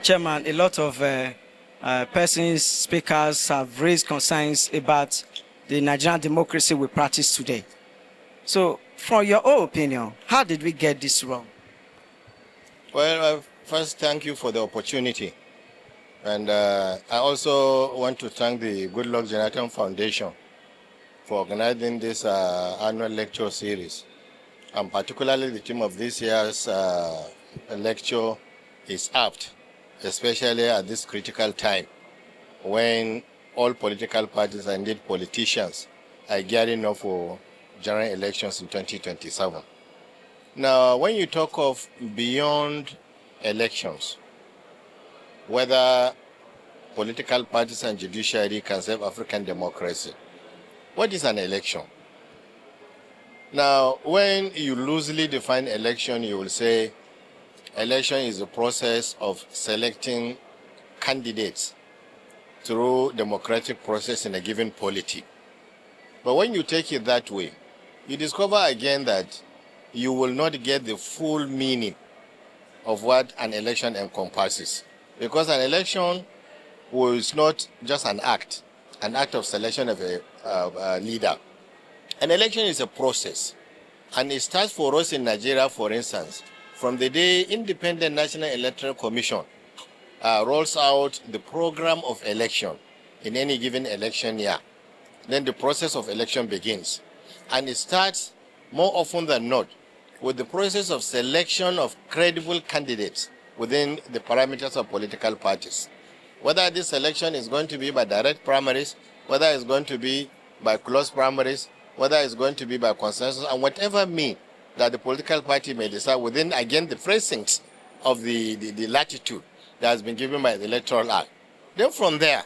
Chairman, a lot of persons, speakers have raised concerns about the Nigerian democracy we practice today. So, from your own opinion, how did we get this wrong? Well, first, thank you for the opportunity. And I also want to thank the Goodluck Jonathan Foundation for organizing this annual lecture series. And particularly the theme of this year's lecture is apt, especially at this critical time when all political parties and indeed politicians are gearing up for general elections in 2027. Now, when you talk of beyond elections, whether political parties and judiciary can save African democracy, what is an election? Now, when you loosely define election, you will say election is a process of selecting candidates through democratic process in a given polity. But when you take it that way, you discover again that you will not get the full meaning of what an election encompasses. Because an election was not just an act of selection of a leader. An election is a process, and it starts for us in Nigeria, for instance, from the day Independent National Electoral Commission rolls out the program of election in any given election year. Then the process of election begins, and it starts more often than not with the process of selection of credible candidates within the parameters of political parties. Whether this election is going to be by direct primaries, whether it's going to be by close primaries, whether it's going to be by consensus, and whatever mean that the political party may decide within, again, the precincts of the latitude that has been given by the Electoral Act. Then from there,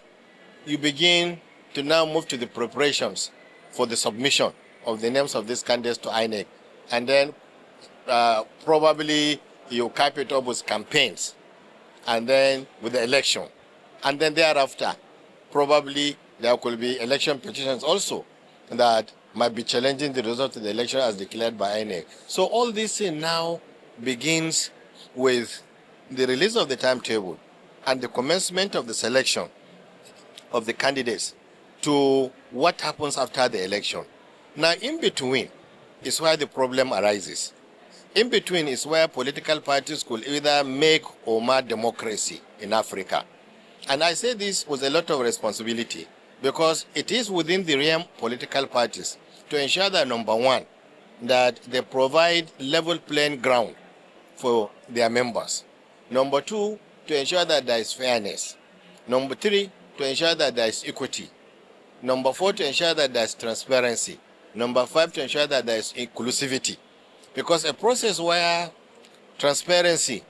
you begin to now move to the preparations for the submission of the names of these candidates to INEC. And then probably you cap it up with campaigns, and then with the election. And then thereafter, probably there could be election petitions also that might be challenging the result of the election as declared by INEC. So all this now begins with the release of the timetable and the commencement of the selection of the candidates to what happens after the election. Now, in between is where the problem arises. In between is where political parties could either make or mar democracy in Africa. And I say this with a lot of responsibility because it is within the realm of political parties to ensure that, number one, that they provide level playing ground for their members. Number two, to ensure that there is fairness. Number three, to ensure that there is equity. Number four, to ensure that there is transparency. Number five, to ensure that there is inclusivity. Because a process where transparency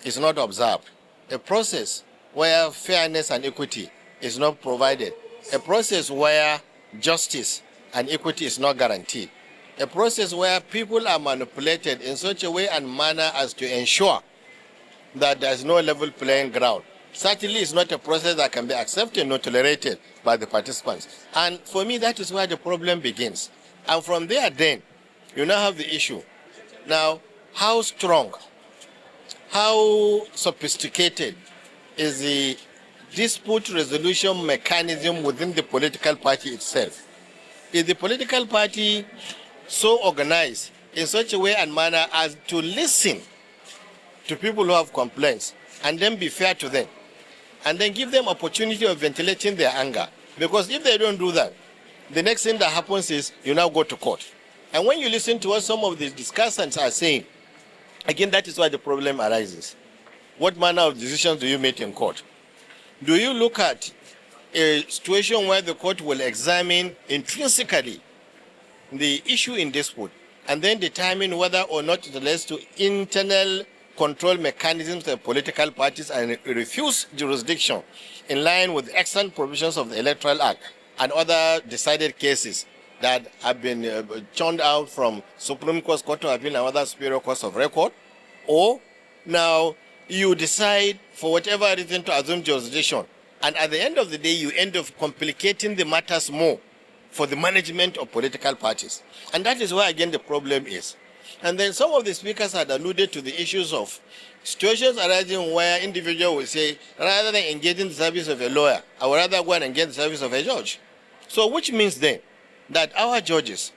is not observed, a process where fairness and equity is not provided, a process where justice and equity is not guaranteed, a process where people are manipulated in such a way and manner as to ensure that there is no level playing ground, certainly is not a process that can be accepted nor tolerated by the participants. And for me, that is where the problem begins. And from there then, you now have the issue. Now, how strong, how sophisticated is the dispute resolution mechanism within the political party itself? Is the political party so organized in such a way and manner as to listen to people who have complaints and then be fair to them and then give them opportunity of ventilating their anger? Because if they don't do that, the next thing that happens is you now go to court. And when you listen to what some of the discussants are saying, again, that is why the problem arises. What manner of decisions do you make in court? Do you look at a situation where the court will examine intrinsically the issue in dispute and then determine whether or not it relates to internal control mechanisms of political parties and refuse jurisdiction in line with excellent provisions of the Electoral Act and other decided cases that have been churned out from Supreme Court, Court of Appeal, and other superior courts of record? Or now you decide for whatever reason to assume jurisdiction, and at the end of the day you end up complicating the matters more for the management of political parties. And that is where again the problem is. And then some of the speakers had alluded to the issues of situations arising where individual will say, rather than engaging the service of a lawyer, I would rather go and engage the service of a judge. So which means then that our judges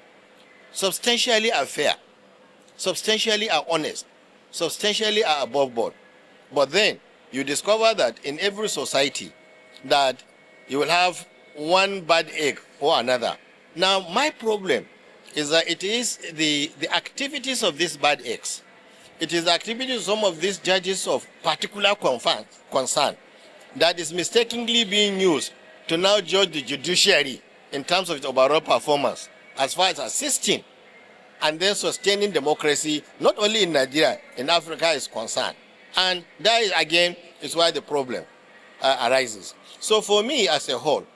substantially are fair, substantially are honest, substantially are above board. But then you discover that in every society that you will have one bad egg or another. Now my problem is that it is the activities of these bad eggs. It is the activities of some of these judges of particular concern that is mistakenly being used to now judge the judiciary in terms of its overall performance as far as assisting and then sustaining democracy, not only in Nigeria, in Africa is concerned. And that, again, is why the problem arises. So for me, as a whole,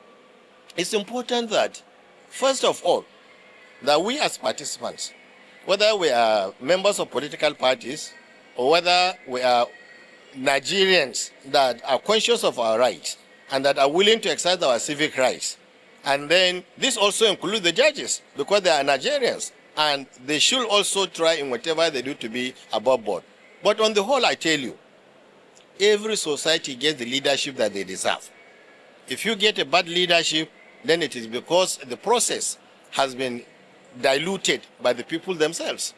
it's important that, first of all, that we as participants, whether we are members of political parties or whether we are Nigerians that are conscious of our rights and that are willing to exercise our civic rights. And then this also includes the judges because they are Nigerians and they should also try in whatever they do to be above board. But on the whole, I tell you, every society gets the leadership that they deserve. If you get a bad leadership, then it is because the process has been diluted by the people themselves.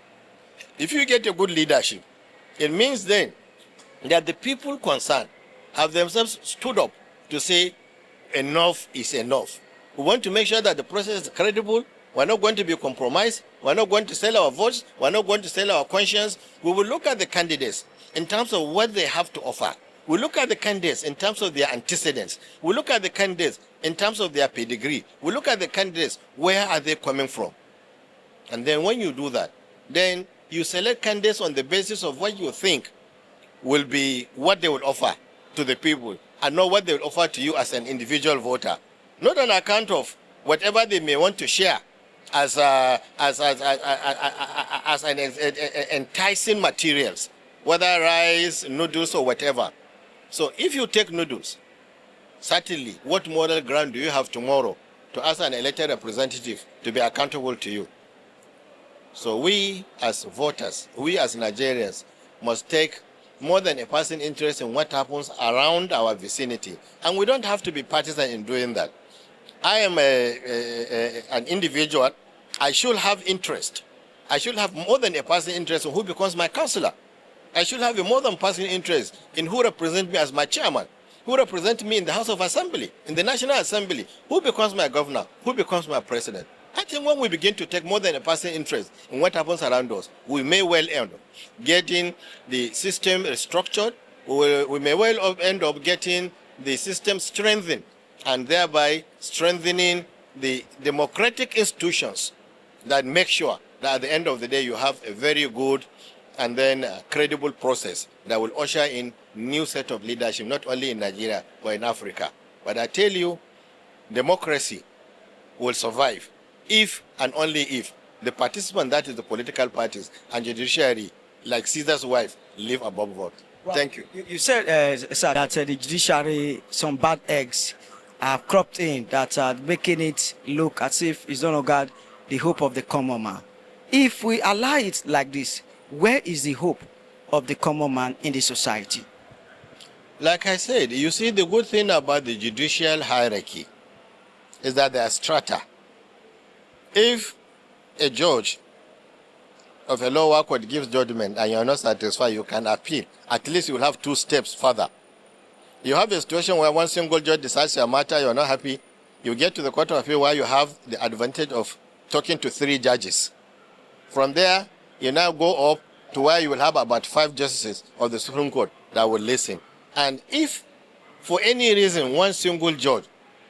If you get a good leadership, it means then that the people concerned have themselves stood up to say enough is enough. We want to make sure that the process is credible. We're not going to be compromised. We're not going to sell our votes. We're not going to sell our conscience. We will look at the candidates in terms of what they have to offer. We look at the candidates in terms of their antecedents. We look at the candidates in terms of their pedigree. We look at the candidates, where are they coming from? And then when you do that, then you select candidates on the basis of what you think will be what they will offer to the people and not what they will offer to you as an individual voter. Not on account of whatever they may want to share as an enticing materials, whether rice, noodles, or whatever. So if you take noodles, certainly, what moral ground do you have tomorrow to ask an elected representative to be accountable to you? So we as voters, we as Nigerians must take more than a passing interest in what happens around our vicinity. And we don't have to be partisan in doing that. I am an individual. I should have interest. I should have more than a passing interest in who becomes my councillor. I should have a more than passing interest in who represents me as my chairman, who represents me in the House of Assembly, in the National Assembly, who becomes my governor, who becomes my president. I think when we begin to take more than a passing interest in what happens around us, we may well end up getting the system restructured, we may well end up getting the system strengthened, and thereby strengthening the democratic institutions that make sure that at the end of the day you have a very good and then credible process that will usher in new set of leadership, not only in Nigeria, but in Africa. But I tell you, democracy will survive if and only if the participant, that is the political parties, and judiciary, like Caesar's wife, live above board. Well, thank you. You said, sir, that the judiciary, some bad eggs have cropped in that are making it look as if it's no longer the hope of the common man. If we allow it like this, where is the hope of the common man in the society? Like I said, you see, the good thing about the judicial hierarchy is that there are strata. If a judge of a lower court gives judgment and you are not satisfied, you can appeal. At least you will have 2 steps further. You have a situation where one single judge decides your matter, you are not happy, you get to the court of appeal where you have the advantage of talking to 3 judges. From there, you now go up to where you will have about 5 justices of the Supreme Court that will listen. And if, for any reason, one single judge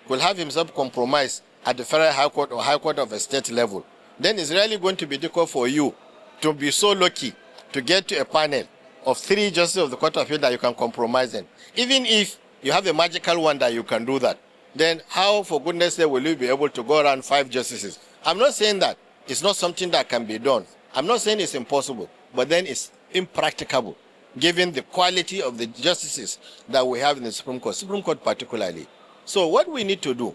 will have himself compromised at the Federal High Court or High Court of a state level, then it's really going to be difficult for you to be so lucky to get to a panel of 3 justices of the Court of Appeal that you can compromise them. Even if you have a magical one that you can do that, then how, for goodness sake, will you be able to go around 5 justices? I'm not saying that it's not something that can be done. I'm not saying it's impossible, but then it's impracticable, given the quality of the justices that we have in the Supreme Court particularly. So what we need to do,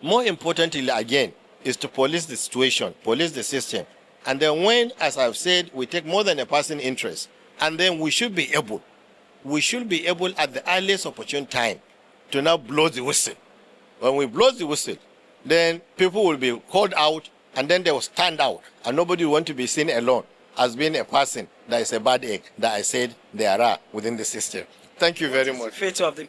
more importantly again, is to police the situation, police the system, And then when, as I've said, we take more than a passing interest, and then we should be able at the earliest opportune time to now blow the whistle. When we blow the whistle, then people will be called out, and then they will stand out, and nobody will want to be seen alone as being a person that is a bad egg that I said there are within the system. Thank you very much. Fate of the